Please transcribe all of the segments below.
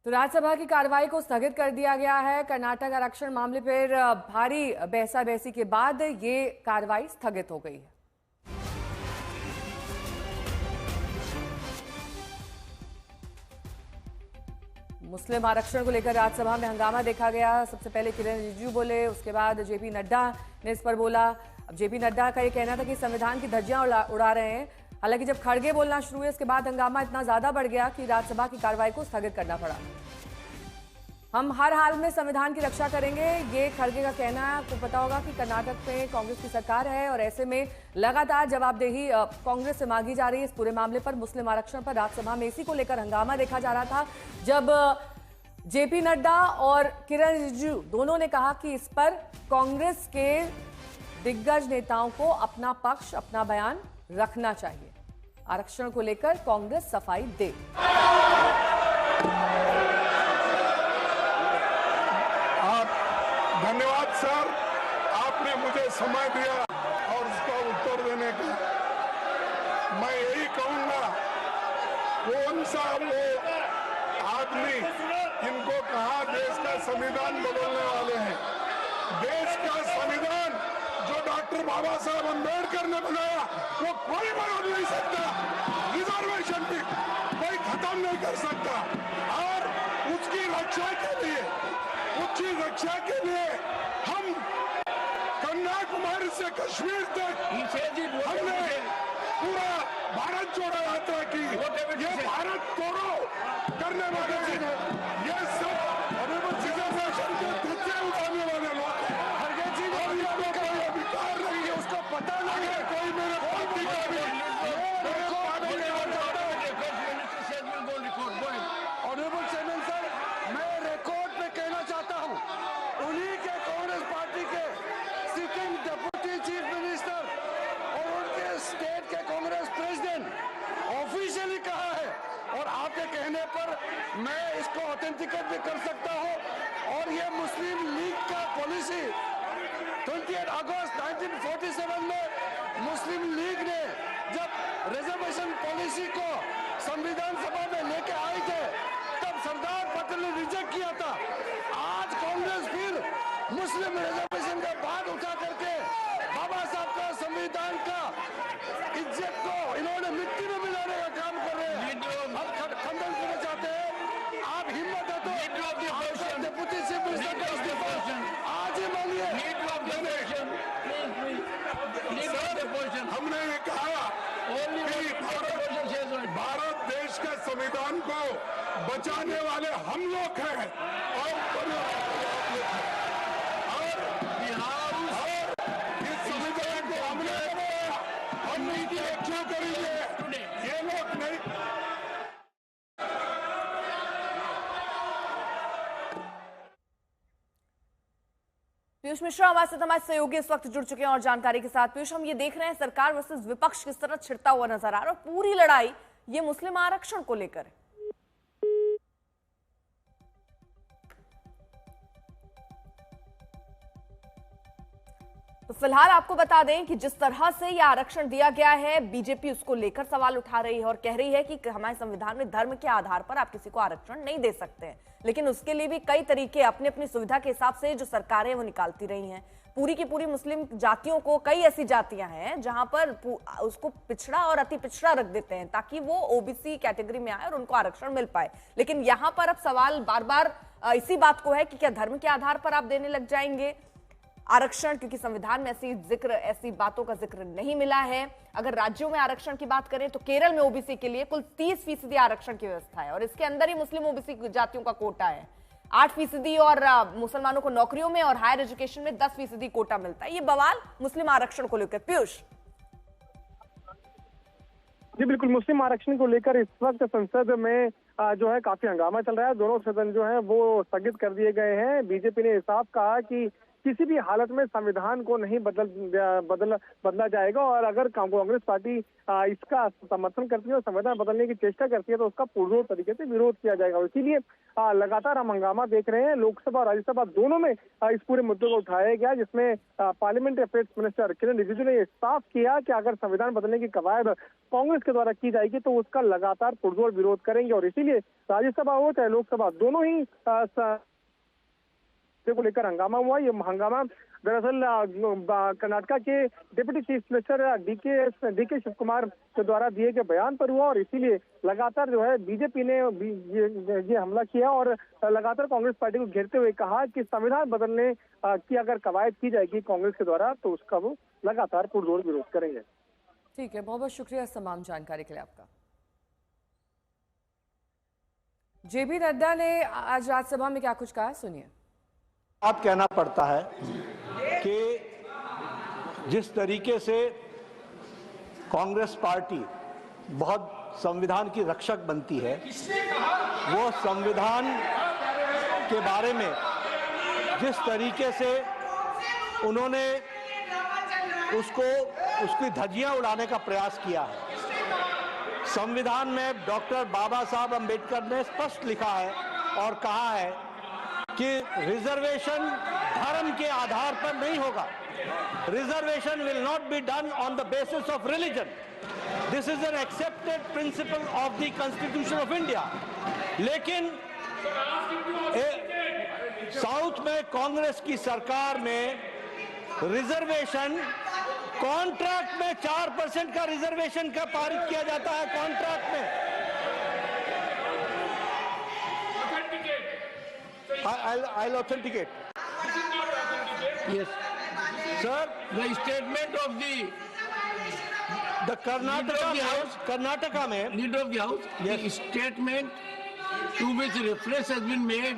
तो राज्यसभा की कार्रवाई को स्थगित कर दिया गया है। कर्नाटक आरक्षण मामले पर भारी बहसा बहसी के बाद ये कार्रवाई स्थगित हो गई है। मुस्लिम आरक्षण को लेकर राज्यसभा में हंगामा देखा गया। सबसे पहले किरण रिजिजू बोले, उसके बाद जेपी नड्डा ने इस पर बोला। अब जेपी नड्डा का ये कहना था कि संविधान की धज्जियां उड़ा रहे हैं। हालांकि जब खड़गे बोलना शुरू हुए, इसके बाद हंगामा इतना ज्यादा बढ़ गया कि राज्यसभा की कार्रवाई को स्थगित करना पड़ा। हम हर हाल में संविधान की रक्षा करेंगे, ये खड़गे का कहना है। आपको पता होगा कि कर्नाटक में कांग्रेस की सरकार है और ऐसे में लगातार जवाबदेही कांग्रेस से मांगी जा रही है इस पूरे मामले पर। मुस्लिम आरक्षण पर राज्यसभा में इसी को लेकर हंगामा देखा जा रहा था, जब जेपी नड्डा और किरण रिजिजू दोनों ने कहा कि इस पर कांग्रेस के दिग्गज नेताओं को अपना पक्ष, अपना बयान रखना चाहिए। आरक्षण को लेकर कांग्रेस सफाई दे। धन्यवाद सर, आपने मुझे समय दिया और उसका उत्तर देने का। मैं यही कहूंगा, कौन सा वो आदमी जिनको कहा देश का संविधान बदलने वाले हैं। देश का संविधान जो डॉक्टर बाबा साहब अम्बेडकर ने बनाया वो कोई बदल नहीं सकता। रिजर्वेशन भी कोई खत्म नहीं कर सकता। और उसकी रक्षा के लिए हम कन्याकुमारी से कश्मीर तक हमने पूरा भारत जोड़ो यात्रा की। ये भारत तोड़ो करने वाले ये सब रिजर्वेशन के धज्जे उड़ाने वाले लोग और इनको कोई अधिकार नहीं है, उसको पता नहीं है। कोई मेरे पार्टी का भी ऑनरेबल चेयरमैन सर, मैं रिकॉर्ड पे कहना चाहता हूं, उन्हीं के कांग्रेस पार्टी के सिटिंग डिप्टी चीफ मिनिस्टर और उनके स्टेट के कांग्रेस प्रेसिडेंट ऑफिशियली कहा है, और आपके कहने पर मैं इसको ऑथेंटिकेट भी कर सकता हूं। और ये मुस्लिम लीग का पॉलिसी 28 अगस्त 1947 में मुस्लिम लीग ने जब रिजर्वेशन पॉलिसी को संविधान सभा में लेके आए थे, तब सरदार पटेल ने रिजेक्ट किया था। आज कांग्रेस फिर मुस्लिम रिजर्वेशन का बात उठा करके बाबा साहब का संविधान का इज्जत को इन्होंने मिट्टी में मिलाने का काम कर रहे हैं। हम खंडन करना चाहते हैं। आप हिम्मत है तो डिप्टी चीफ मिनिस्टर का इस्तीफा आज ही मांगिए। हमने ये कहा कि भारत देश के संविधान को बचाने वाले हम लोग हैं और इस संविधान को हमने बनाया, हम नीति रक्षा करेंगे, ये लोग नहीं। पीयूष मिश्रा हमारे साथ, हमारे सहयोगी इस वक्त जुड़ चुके हैं और जानकारी के साथ। पीयूष, हम ये देख रहे हैं सरकार वर्सेस विपक्ष किस तरह छिड़ता हुआ नजर आ रहा है और पूरी लड़ाई ये मुस्लिम आरक्षण को लेकर है। तो फिलहाल आपको बता दें कि जिस तरह से यह आरक्षण दिया गया है, बीजेपी उसको लेकर सवाल उठा रही है और कह रही है कि हमारे संविधान में धर्म के आधार पर आप किसी को आरक्षण नहीं दे सकते हैं। लेकिन उसके लिए भी कई तरीके अपनी अपनी सुविधा के हिसाब से जो सरकारें वो निकालती रही हैं। पूरी की पूरी मुस्लिम जातियों को, कई ऐसी जातियां हैं जहां पर उसको पिछड़ा और अति पिछड़ा रख देते हैं ताकि वो ओबीसी कैटेगरी में आए और उनको आरक्षण मिल पाए। लेकिन यहां पर अब सवाल बार बार इसी बात को है कि क्या धर्म के आधार पर आप देने लग जाएंगे आरक्षण, क्योंकि संविधान में ऐसी बातों का जिक्र नहीं मिला है। अगर राज्यों में आरक्षण की बात करें तो केरल में ओबीसी के लिए कुल 30% आरक्षण की व्यवस्था है और इसके अंदर ही मुस्लिम ओबीसी जातियों का कोटा है। 8% और मुसलमानों को नौकरियों में और हायर एजुकेशन में 10% कोटा मिलता है। ये बवाल मुस्लिम आरक्षण को लेकर। पीयूष जी बिल्कुल, मुस्लिम आरक्षण को लेकर इस वक्त संसद में जो है काफी हंगामा चल रहा है। दोनों सदन जो है वो स्थगित कर दिए गए हैं। बीजेपी ने साफ कहा कि किसी भी हालत में संविधान को नहीं बदला जाएगा। और अगर कांग्रेस पार्टी इसका समर्थन करती है और संविधान बदलने की चेष्टा करती है तो उसका पुरजोर तरीके से विरोध किया जाएगा। इसीलिए लगातार हम हंगामा देख रहे हैं। लोकसभा और राज्यसभा दोनों में इस पूरे मुद्दे को उठाया गया, जिसमें पार्लियामेंट्री अफेयर्स मिनिस्टर किरण रिजिजू ने साफ किया कि अगर संविधान बदलने की कवायद कांग्रेस के द्वारा की जाएगी तो उसका लगातार पुरजोर विरोध करेंगे। और इसीलिए राज्यसभा हो चाहे लोकसभा, दोनों ही को लेकर हंगामा हुआ। ये हंगामा दरअसल कर्नाटका के deputy chief minister DK Shivakumar के द्वारा दिए गए बयान पर हुआ। और इसीलिए लगातार जो है बीजेपी ने ये हमला किया और लगातार कांग्रेस पार्टी को घेरते हुए कहा कि संविधान बदलने की अगर कवायद की जाएगी कांग्रेस के द्वारा तो उसका वो लगातार पुरजोर विरोध करेंगे। ठीक है, बहुत बहुत शुक्रिया इस तमाम जानकारी के लिए आपका। जेपी नड्डा ने आज राज्यसभा में क्या कुछ कहा, सुनिए। आप कहना पड़ता है कि जिस तरीके से कांग्रेस पार्टी बहुत संविधान की रक्षक बनती है, वो संविधान के बारे में जिस तरीके से उन्होंने उसकी धज्जियां उड़ाने का प्रयास किया है। संविधान में डॉक्टर बाबा साहब अंबेडकर ने स्पष्ट लिखा है और कहा है कि रिजर्वेशन धर्म के आधार पर नहीं होगा। Reservation will not be done on the basis of religion. This is an accepted principle of the constitution of India. लेकिन साउथ में कांग्रेस की सरकार में रिजर्वेशन कॉन्ट्रैक्ट में 4% का रिजर्वेशन का पारित किया जाता है। कॉन्ट्रैक्ट में I'll authenticate. Yes, sir. The statement of the Karnataka में leader of the house, yes. The statement to which reference has been made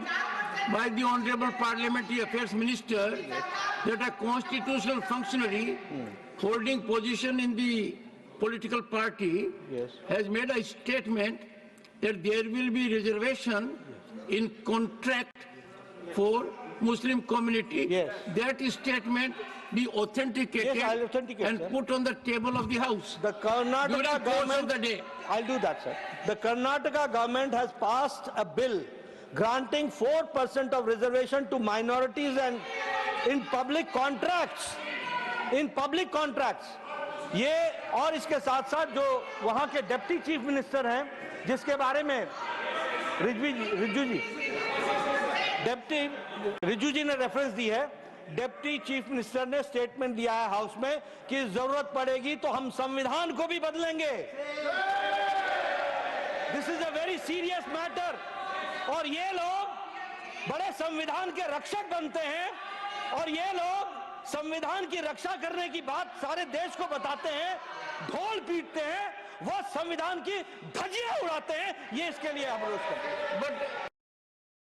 by the Honorable Parliamentary Affairs Minister that a constitutional functionary holding position in the political party has made a statement that there will be reservation in contract for Muslim community. Yes. That statement be authenticated, yes, I'll authenticate, and sir. put on the table of the house. The Karnataka during the course of the day. I'll do that, sir. The Karnataka government has passed a bill granting 4% of reservation to minorities and in public contracts. In public contracts. ये और इसके साथ साथ जो वहां के deputy chief minister हैं, जिसके बारे में रिजू जी ने रेफरेंस दी है, डिप्टी चीफ मिनिस्टर ने स्टेटमेंट दिया है हाउस में कि जरूरत पड़ेगी तो हम संविधान को भी बदलेंगे। This is a very serious matter. और ये लोग बड़े संविधान के रक्षक बनते हैं और ये लोग संविधान की रक्षा करने की बात सारे देश को बताते हैं, ढोल पीटते हैं, वो संविधान की धज्जियां उड़ाते हैं। ये इसके लिए हम रोक करते हैं।